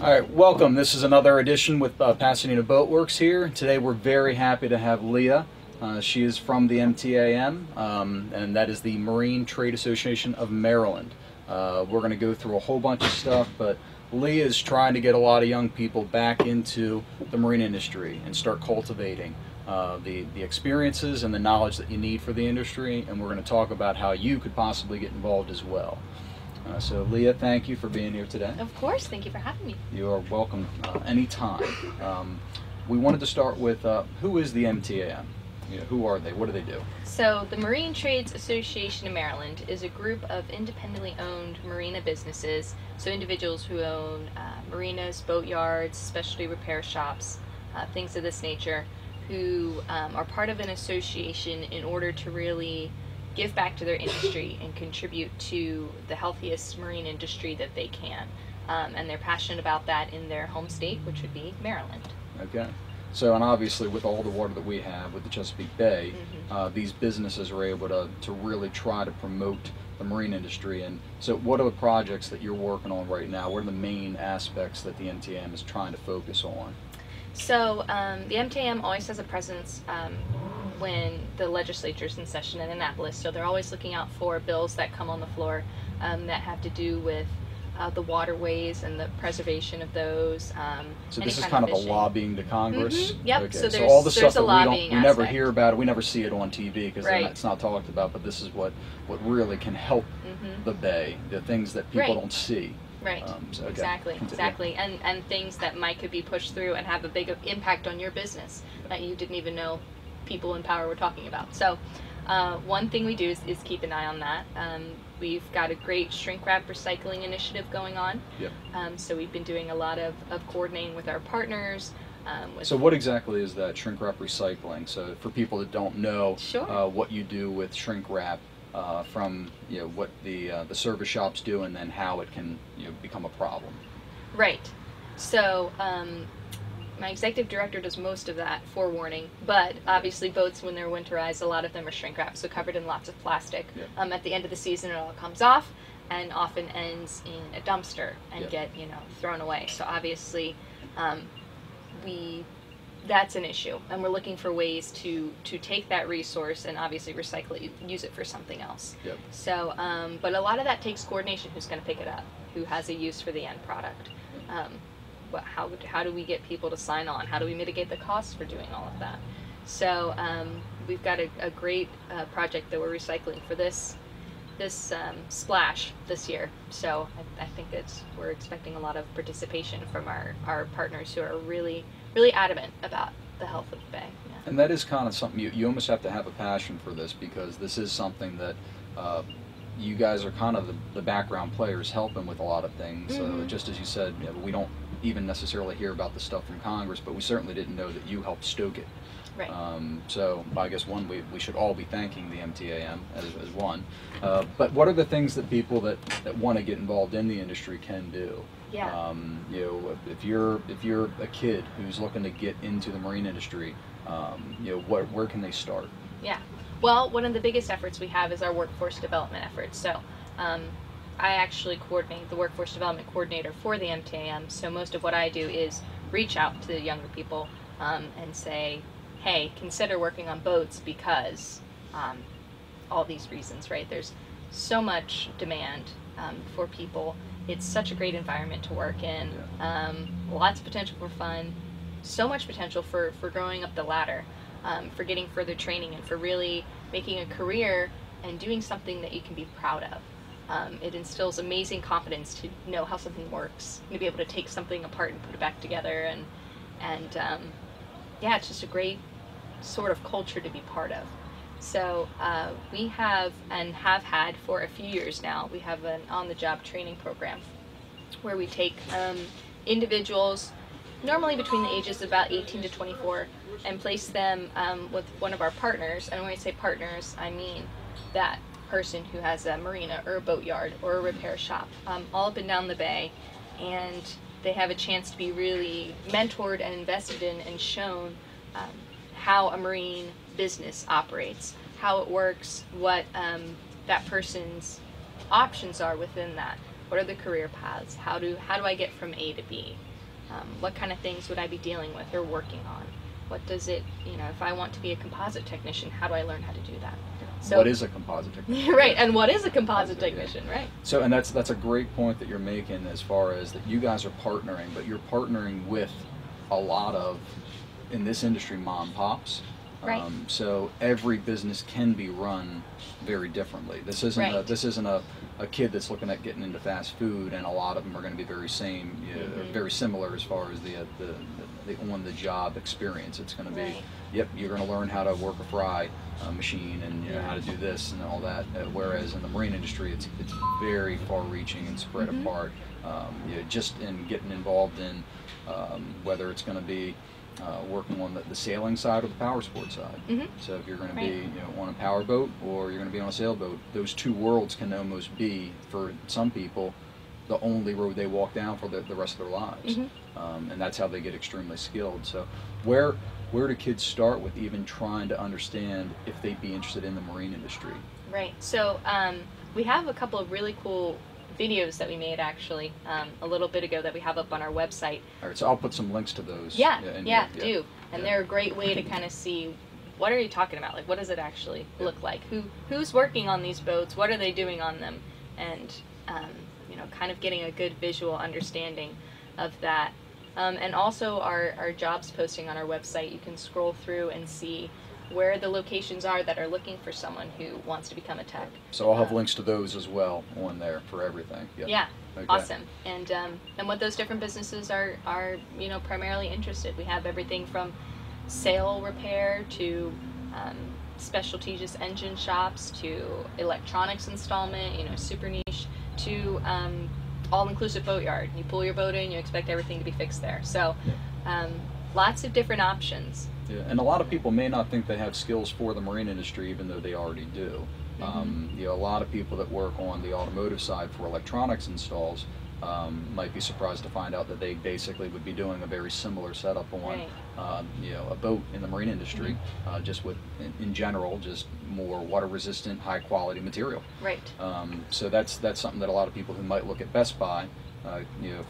All right, welcome. This is another edition with Pasadena Boat Works here. Today we're very happy to have Lia. She is from the MTAM, and that is the Marine Trade Association of Maryland. We're going to go through a whole bunch of stuff, but Lia is trying to get a lot of young people back into the marine industry and start cultivating the experiences and the knowledge that you need for the industry, and we're going to talk about how you could possibly get involved as well. So Lia, thank you for being here today. Of course, thank you for having me. You are welcome anytime. We wanted to start with who is the MTAM? Who are they? What do they do? So the Marine Trades Association of Maryland is a group of independently owned marina businesses, so individuals who own marinas, boat yards, specialty repair shops, things of this nature, who are part of an association in order to really give back to their industry and contribute to the healthiest marine industry that they can. And they're passionate about that in their home state, which would be Maryland. Okay. So, and obviously with all the water that we have with the Chesapeake Bay, these businesses are able to really try to promote the marine industry. And so what are the projects that you're working on right now? What are the main aspects that the MTAM is trying to focus on? So the MTAM always has a presence when the legislature's in session in Annapolis, so they're always looking out for bills that come on the floor that have to do with the waterways and the preservation of those. So this is kind of a lobbying to Congress? Yep, okay. so all the stuff a that we aspect. never hear about, we never see it on TV because Right. it's not talked about, but this is what really can help the Bay, the things that people don't see. Right, So, okay. exactly, and things that could be pushed through and have a big impact on your business that you didn't even know people in power were talking about. So one thing we do is keep an eye on that. We've got a great shrink wrap recycling initiative going on. Yep. So we've been doing a lot of coordinating with our partners. So what exactly is that shrink wrap recycling? So for people that don't know what you do with shrink wrap, from what the service shops do, and then how it can become a problem. Right. So my executive director does most of that, forewarning, but obviously boats, when they're winterized, a lot of them are shrink wrapped, so covered in lots of plastic. At the end of the season, it all comes off and often ends in a dumpster and get thrown away. So obviously that's an issue, and we're looking for ways to take that resource and obviously recycle it, use it for something else. So but a lot of that takes coordination. Who's going to pick it up? Who has a use for the end product? How do we get people to sign on? How do we mitigate the costs for doing all of that? So we've got a great project that we're recycling for this splash this year. So I think we're expecting a lot of participation from our partners who are really adamant about the health of the Bay. Yeah. And that is kind of something you almost have to have a passion for this, because this is something that you guys are kind of the background players helping with a lot of things. Just as you said, we don't even necessarily hear about the stuff from Congress, but we certainly didn't know that you helped stoke it. Right. So I guess we should all be thanking the MTAM as one. But what are the things that people that want to get involved in the industry can do? Yeah. If you're a kid who's looking to get into the marine industry, where can they start? Yeah. Well, one of the biggest efforts we have is our workforce development efforts. So I actually coordinate the workforce development coordinator for the MTAM. So most of what I do is reach out to the younger people and say, hey, consider working on boats because all these reasons, right? There's so much demand for people. It's such a great environment to work in. Lots of potential for fun, so much potential for growing up the ladder, for getting further training, and for really making a career and doing something that you can be proud of. It instills amazing confidence to know how something works, to be able to take something apart and put it back together, and yeah, it's just a great sort of culture to be part of. So we have and have had for a few years now, we have an on-the-job training program where we take individuals normally between the ages of about 18 to 24 and place them with one of our partners. And when I say partners, I mean that person who has a marina or a boat yard or a repair shop all up and down the bay, and they have a chance to be really mentored and invested in and shown how a marine business operates, how it works, what that person's options are within that. What are the career paths? How do I get from A to B? What kind of things would I be dealing with or working on? What does it, if I want to be a composite technician, how do I learn how to do that? So, what is a composite technician? Right, and what is a composite technician, yeah. Right? So, and that's a great point that you're making, as far as that you guys are partnering, but you're partnering with a lot of, in this industry, mom and pops. Right. So every business can be run very differently. This isn't a kid that's looking at getting into fast food, and a lot of them are going to be very very similar as far as the on-the-job experience. It's going to be, right. Yep, you're going to learn how to work a fry machine, and how to do this and all that. Whereas in the marine industry, it's very far-reaching and spread apart. Just in getting involved in whether it's going to be working on the sailing side or the power sport side. So if you're going to be on a power boat, or you're going to be on a sailboat, those two worlds can almost be, for some people, the only road they walk down for the rest of their lives. And that's how they get extremely skilled. So where do kids start with even trying to understand if they'd be interested in the marine industry? Right. So we have a couple of really cool videos that we made actually a little bit ago that we have up on our website. All right, so I'll put some links to those. Do. And they're a great way to kind of see, what are you talking about? Like, what does it actually look like? Who's working on these boats? What are they doing on them? And kind of getting a good visual understanding of that. And also our jobs posting on our website, you can scroll through and see where the locations are that are looking for someone who wants to become a tech. So I'll have links to those as well on there for everything. Yeah, okay. Awesome. And what those different businesses are primarily interested. We have everything from sail repair to specialty just engine shops to electronics installment, super niche, to all-inclusive boatyard. You pull your boat in, you expect everything to be fixed there. So lots of different options. Yeah, and a lot of people may not think they have skills for the marine industry, even though they already do. A lot of people that work on the automotive side for electronics installs might be surprised to find out that they basically would be doing a very similar setup on a boat in the marine industry, just with, in general, just more water resistant, high quality material. Right. So that's something that a lot of people who might look at Best Buy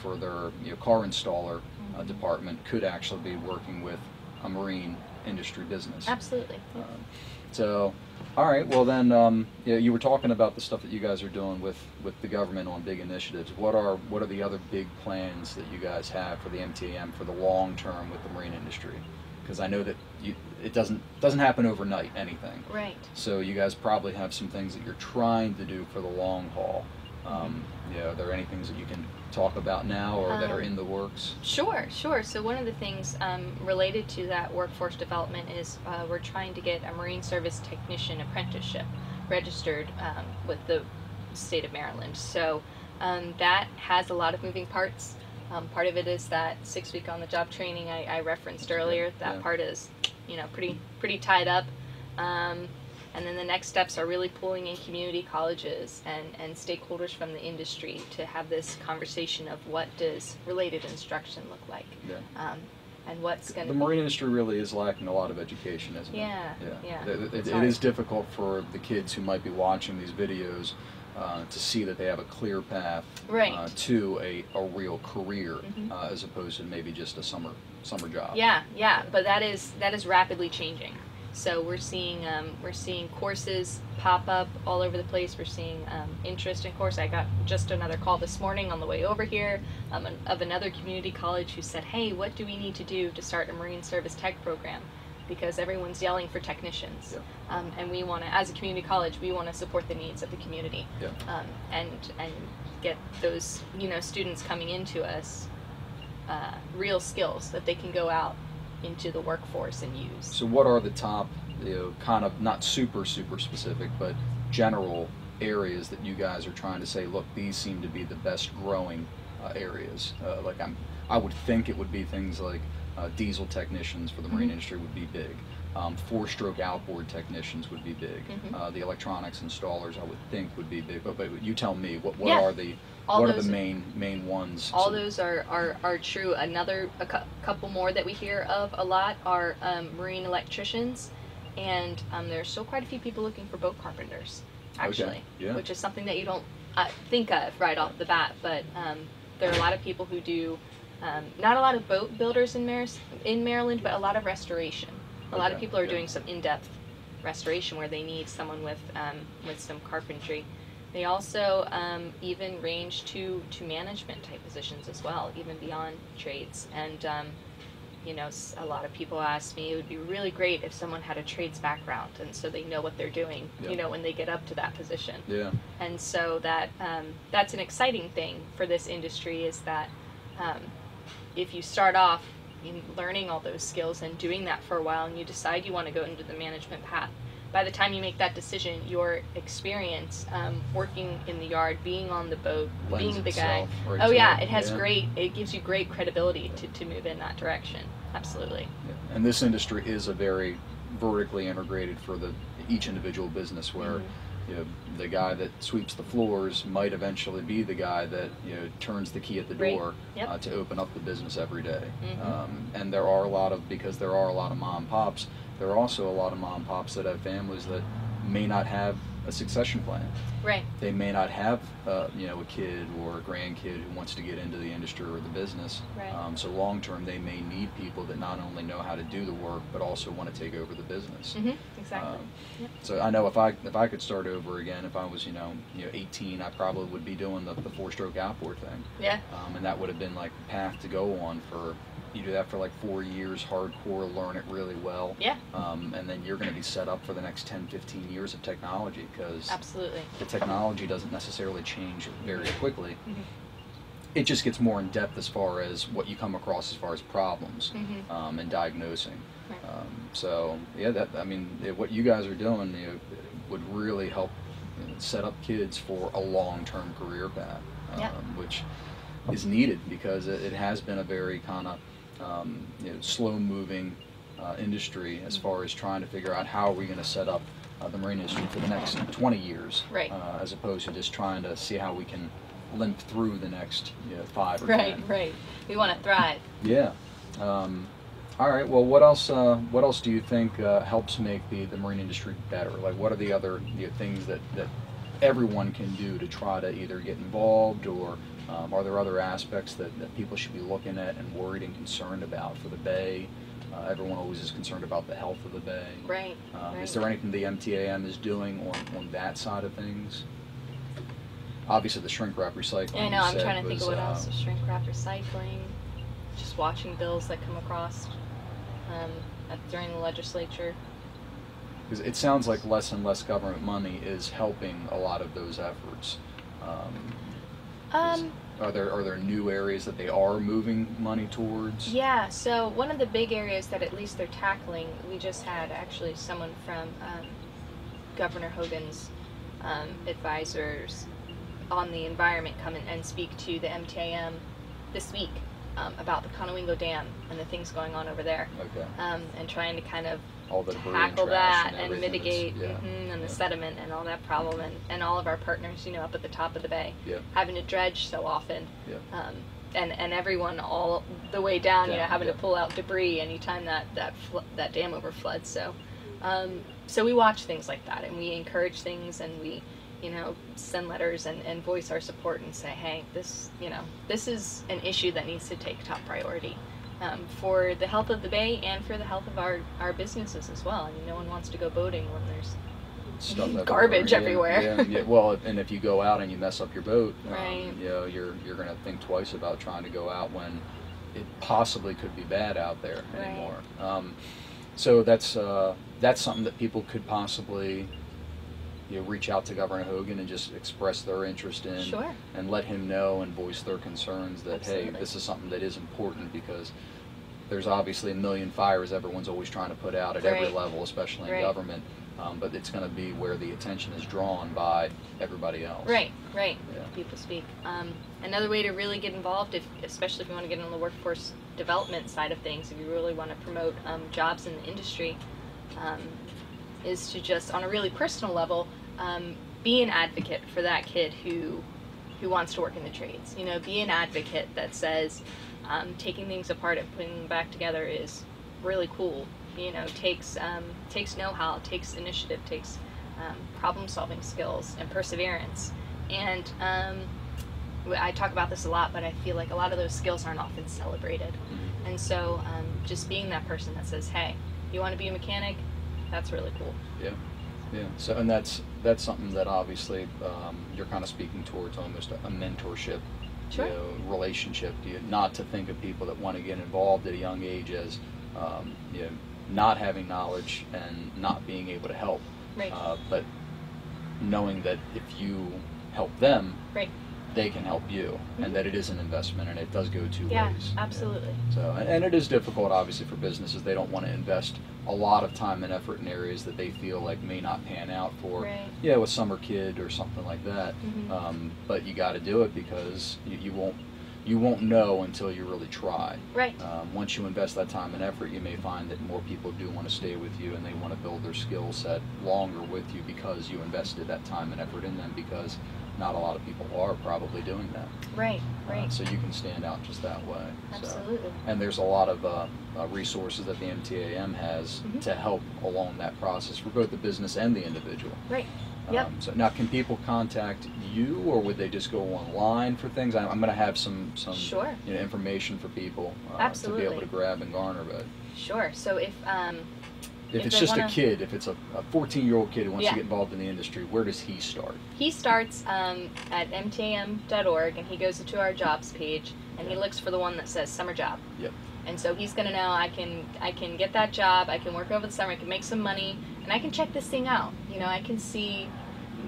for their car installer department could actually be working with a marine industry business. Absolutely. So, all right. Well, then, you were talking about the stuff that you guys are doing with the government on big initiatives. What are the other big plans that you guys have for the MTAM for the long term with the marine industry? Because I know that it doesn't happen overnight, anything. Right. So you guys probably have some things that you're trying to do for the long haul. Are there any things that you can talk about now, or that are in the works? Sure. So one of the things related to that workforce development is we're trying to get a marine service technician apprenticeship registered with the state of Maryland. So that has a lot of moving parts. Part of it is that 6-week on-the-job training I referenced earlier. That part is, pretty tied up. And then the next steps are really pulling in community colleges and stakeholders from the industry to have this conversation of what does related instruction look like, and what's going to. The marine industry really is lacking a lot of education, isn't it? Yeah. It is difficult for the kids who might be watching these videos to see that they have a clear path to a real career, as opposed to maybe just a summer job. Yeah. But that is rapidly changing. So we're seeing courses pop up all over the place. We're seeing interest in course. I got just another call this morning on the way over here of another community college who said, "Hey, what do we need to do to start a marine service tech program?" Because everyone's yelling for technicians, and we want to, as a community college, we want to support the needs of the community, and get those students coming into us real skills that they can go out into the workforce and use. So what are the top, kind of not super specific, but general areas that you guys are trying to say, look, these seem to be the best growing areas? I would think it would be things like diesel technicians for the marine industry would be big. 4-stroke outboard technicians would be big. The electronics installers, I would think, would be big. But you tell me, what are the main ones? All those are true. A couple more that we hear of a lot are marine electricians, and there's still quite a few people looking for boat carpenters, actually, which is something that you don't think of right off the bat. But there are a lot of people who do Not a lot of boat builders in Maryland, but a lot of restoration. A lot of people are doing some in-depth restoration where they need someone with some carpentry. They also even range to management type positions as well, even beyond trades. And you know, a lot of people ask me, it would be really great if someone had a trades background, and so they know what they're doing, you know, when they get up to that position. Yeah. And so that's an exciting thing for this industry, is that if you start off in learning all those skills and doing that for a while, and you decide you want to go into the management path, by the time you make that decision, your experience working in the yard, being on the boat, being the guy, oh yeah, it has it gives you great credibility to move in that direction. Absolutely. Yeah. And this industry is a very vertically integrated for each individual business, where you know, the guy that sweeps the floors might eventually be the guy that, you know, turns the key at the door to open up the business every day. And there are a lot of, because there are a lot of mom and pops, there are also a lot of mom and pops that have families that may not have a succession plan. Right. They may not have, you know, a kid or a grandkid who wants to get into the industry or the business. Right. So long term, they may need people that not only know how to do the work, but also want to take over the business. Exactly. So I know if I could start over again, if I was, you know 18, I probably would be doing the 4-stroke outboard thing. Yeah. And that would have been like the path to go on for. You do that for like 4 years, hardcore, learn it really well. Yeah. And then you're going to be set up for the next 10, 15 years of technology, because absolutely, the technology doesn't necessarily change very quickly. It just gets more in depth as far as what you come across as far as problems and diagnosing. Right. So yeah, I mean, what you guys are doing, you know, would really help, you know, set up kids for a long-term career path, which is needed, because it has been a very kind of you know, slow-moving industry as far as trying to figure out how are we going to set up the marine industry for the next 20 years, as opposed to just trying to see how we can limp through the next 5 or 10. Right. We want to thrive. Yeah. All right. Well, what else do you think helps make the marine industry better? Like, what are the other things that everyone can do to try to either get involved, or are there other aspects that people should be looking at and worried and concerned about for the bay? Everyone always is concerned about the health of the bay. Right. Is there anything the MTAM is doing on that side of things? Obviously, the shrink wrap recycling. Yeah, I know. I'm trying to think of what else. Shrink wrap recycling. Just watching bills that come across during the legislature. Because it sounds like less and less government money is helping a lot of those efforts. Are there new areas that they are moving money towards? Yeah, so one of the big areas that at least they're tackling, we just had actually someone from Governor Hogan's advisors on the environment come in and speak to the MTAM this week about the Conowingo Dam and the things going on over there. Okay. And trying to kind of all the tackle that and mitigate and the sediment and all that problem, and all of our partners, you know, up at the top of the bay, having to dredge so often, and everyone all the way down, you know, having to pull out debris anytime that dam overfloods. So so we watch things like that, and we encourage things, and we, you know, send letters and voice our support and say, hey, this is an issue that needs to take top priority. For the health of the bay and for the health of our businesses as well. I mean, no one wants to go boating when there's stuff garbage everywhere. Yeah. Well, and if you go out and you mess up your boat, right. You know, you're going to think twice about trying to go out when it possibly could be bad out there anymore. So that's something that people could possibly, you know, reach out to Governor Hogan and just express their interest in, and let him know and voice their concerns that, hey, this is something that is important, because there's obviously a million fires everyone's always trying to put out at every level, especially in government, but it's going to be where the attention is drawn by everybody else. Right. Yeah. People speak. Another way to really get involved, especially if you want to get on the workforce development side of things, if you really want to promote jobs in the industry, is to just, on a really personal level, be an advocate for that kid who wants to work in the trades. You know, be an advocate that says taking things apart and putting them back together is really cool. You know, takes know-how, takes initiative, takes problem-solving skills and perseverance. And I talk about this a lot, but I feel like a lot of those skills aren't often celebrated. And so just being that person that says, hey, you want to be a mechanic? That's really cool. Yeah. Yeah. So, and that's something that obviously you're kind of speaking towards, almost a mentorship, Sure. Relationship. Not to think of people that want to get involved at a young age as not having knowledge and not being able to help. Right. But knowing that if you help them, right, they can help you, and that it is an investment, and it does go two yeah, ways. Absolutely. Yeah. So, and it is difficult, obviously, for businesses. They don't want to invest a lot of time and effort in areas that they feel like may not pan out for, right. A summer kid or something like that. But you got to do it because you won't know until you really try. Right. Once you invest that time and effort, you may find that more people do want to stay with you, and they want to build their skill set longer with you because you invested that time and effort in them, because not a lot of people are probably doing that. Right, right. So you can stand out just that way. Absolutely. So, and there's a lot of resources that the MTAM has to help along that process for both the business and the individual. Right. Yep. So now, can people contact you, or would they just go online for things? I'm going to have some sure. Information for people to be able to grab and garner. But sure. So if it's just a kid, if it's a 14-year-old kid who wants to get involved in the industry, where does he start? He starts at mtam.org, and he goes to our jobs page, and he looks for the one that says summer job. Yep. And so he's going to know, I can get that job, I can work over the summer, I can make some money, and I can check this thing out. I can see,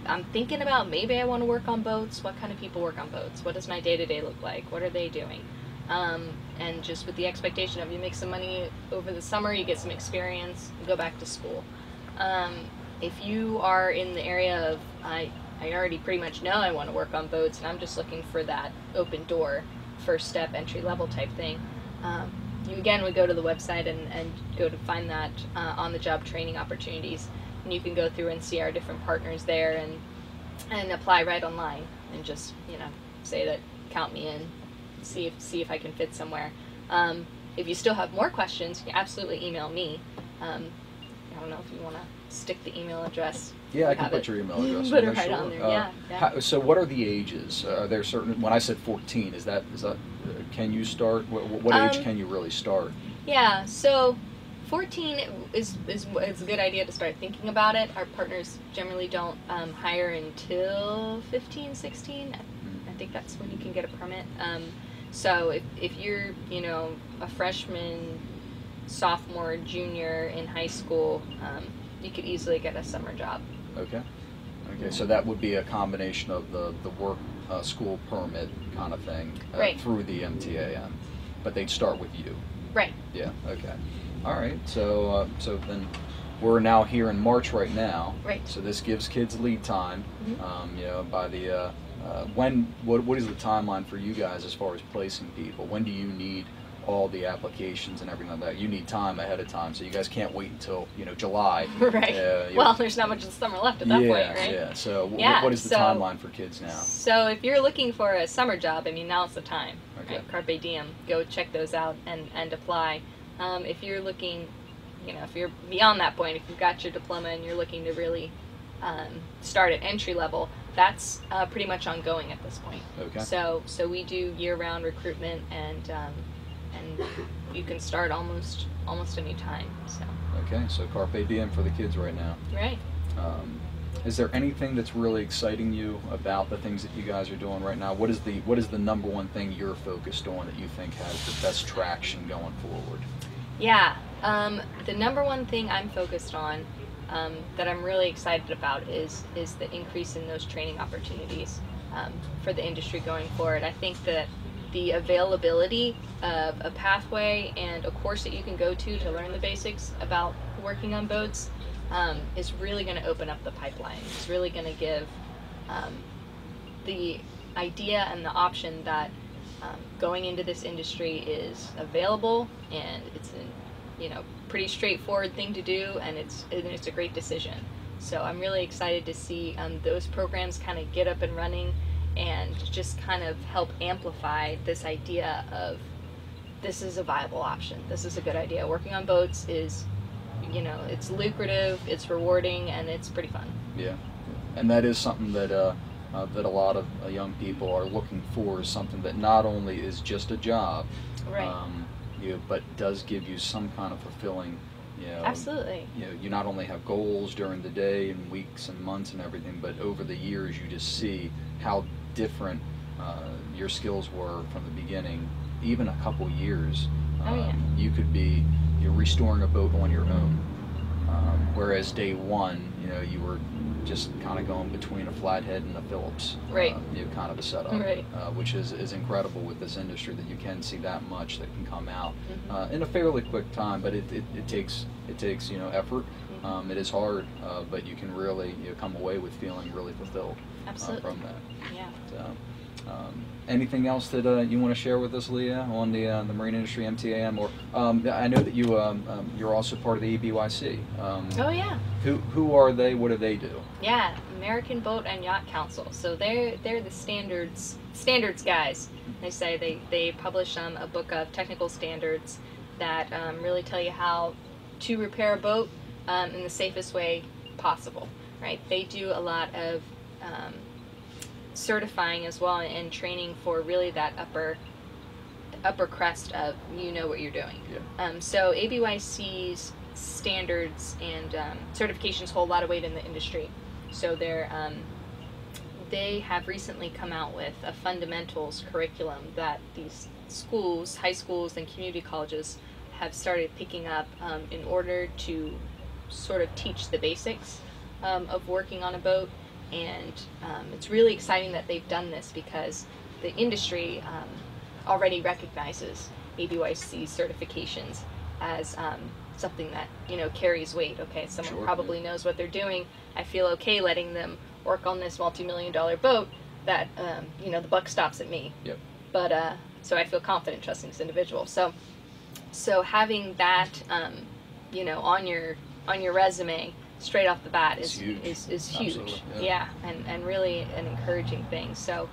I'm thinking about maybe I want to work on boats. What kind of people work on boats? What does my day-to-day look like? What are they doing? And just with the expectation of you make some money over the summer, you get some experience, you go back to school. If you are in the area of, I already pretty much know I want to work on boats, and I'm just looking for that open door, first step, entry level type thing, you again would go to the website and go to find that on the job training opportunities, and you can go through and see our different partners there and apply right online, and just say that count me in, see if I can fit somewhere. If you still have more questions, you can absolutely email me. I don't know if you want to stick the email address. Yeah, I can put your email address. Put it right on there. Yeah. So what are the ages? Are there certain? When I said 14, is that can you start? What age can you really start? Yeah. So 14 is a good idea to start thinking about it. Our partners generally don't hire until 15, 16. I think that's when you can get a permit. So if you're a freshman, sophomore, junior in high school, you could easily get a summer job. Okay. So that would be a combination of the work school permit kind of thing through the MTAM, but they'd start with you. Right. Yeah. Okay. All right. So then we're now here in March right now. Right. So this gives kids lead time. By the what is the timeline for you guys as far as placing people? When do you need all the applications and everything like that? You need time ahead of time, so you guys can't wait until July. Right. Well, there's not much of the summer left at that point, right? Yeah. So what is the timeline for kids now? So if you're looking for a summer job, now's the time. Okay. Right? Carpe diem. Go check those out and apply. If you're looking, if you're beyond that point, if you've got your diploma and you're looking to really start at entry level, that's pretty much ongoing at this point. Okay. So we do year-round recruitment, and you can start almost any time. So. Okay, so carpe diem for the kids right now. Right. Is there anything that's really exciting you about the things that you guys are doing right now? What is the number one thing you're focused on that you think has the best traction going forward? Yeah, the number one thing I'm focused on that I'm really excited about is the increase in those training opportunities for the industry going forward. I think that the availability of a pathway and a course that you can go to learn the basics about working on boats is really going to open up the pipeline. It's really going to give the idea and the option that going into this industry is available, and it's a pretty straightforward thing to do, and it's a great decision. So I'm really excited to see those programs kind of get up and running, and just kind of help amplify this idea of this is a viable option. This is a good idea. Working on boats is, it's lucrative, it's rewarding, and it's pretty fun. Yeah, and that is something that that a lot of young people are looking for, is something that not only is just a job, Right. but does give you some kind of fulfilling. Absolutely. You not only have goals during the day and weeks and months and everything, but over the years you just see how different your skills were from the beginning. Even a couple years, Oh, yeah. you could be restoring a boat on your own, whereas day one, you were just kind of going between a flathead and a Phillips, Right. Kind of a setup, Right. Which is incredible with this industry, that you can see that much that can come out Mhm. in a fairly quick time. But it takes effort. Mhm. It is hard, but you can really come away with feeling really fulfilled Absolutely. from that. Yeah. So, anything else that you want to share with us, Leah, on the marine industry, MTAM, or I know that you're also part of the ABYC. Oh, yeah. Who are they? What do they do? Yeah, American Boat and Yacht Council. So they're the standards guys. They say they publish a book of technical standards that really tell you how to repair a boat in the safest way possible. Right? They do a lot of certifying as well, and training for really that upper crest of what you're doing. Yeah. So ABYC's standards and certifications hold a lot of weight in the industry. So they have recently come out with a fundamentals curriculum that these schools, high schools, and community colleges have started picking up in order to sort of teach the basics of working on a boat. And it's really exciting that they've done this, because the industry already recognizes ABYC certifications as something that carries weight. Okay, someone Sure, probably yeah. knows what they're doing. I feel okay letting them work on this multi-million-dollar boat. That the buck stops at me. Yep. But so I feel confident trusting this individual. So having that on your resume straight off the bat is huge. is huge. Absolutely, Yeah, and really an encouraging thing. So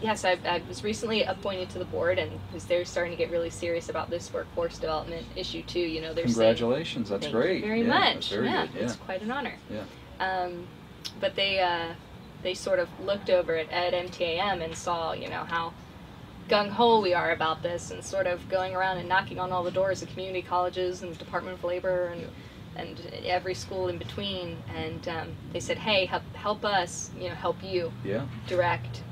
yes, I was recently appointed to the board, and because they're starting to get really serious about this workforce development issue too. They're Congratulations, that's saying, great. Thank you very Yeah, much. that's very Yeah, good. Yeah. it's quite an honor. Yeah. But they sort of looked over at MTAM and saw how gung-ho we are about this, and sort of going around and knocking on all the doors of community colleges and Department of Labor and every school in between, and they said, hey, help us help you Yeah. direct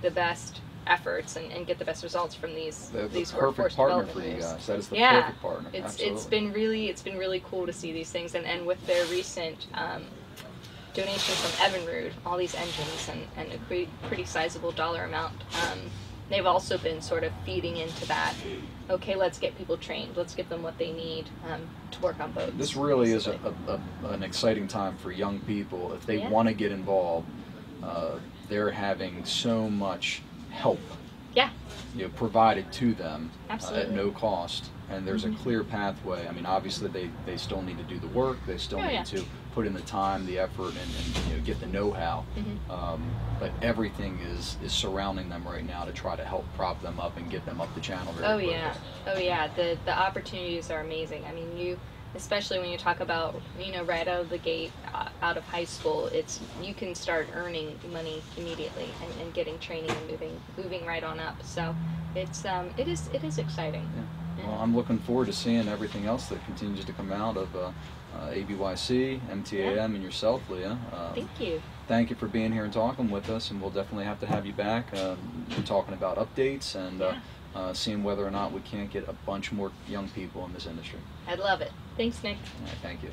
the best efforts and get the best results from these The workforce perfect partner development for you moves. guys. That is the Yeah, perfect partner. it's Absolutely. been really cool to see these things, and with their recent donation from Evinrude, all these engines and a pretty sizable dollar amount. They've also been sort of feeding into that. Okay, let's get people trained. Let's give them what they need to work on boats. This really is basically. an exciting time for young people. If they Yeah. want to get involved, they're having so much help Yeah, provided to them at absolutely. no cost, and there's Mhm. a clear pathway. I mean, obviously they still need to do the work, they still Oh, need yeah. to put in the time, the effort, and get the know-how. Mhm. But everything is surrounding them right now to try to help prop them up and get them up the channel very Oh quickly. yeah, oh yeah. The opportunities are amazing. I mean, especially when you talk about right out of the gate, out of high school, you can start earning money immediately and getting training and moving right on up. So it is exciting. Yeah. Well, I'm looking forward to seeing everything else that continues to come out of ABYC, MTAM, and yourself, Leah. Thank you. Thank you for being here and talking with us, and we'll definitely have to have you back talking about updates and seeing whether or not we can't get a bunch more young people in this industry. I'd love it. Thanks, Nick. All right, thank you.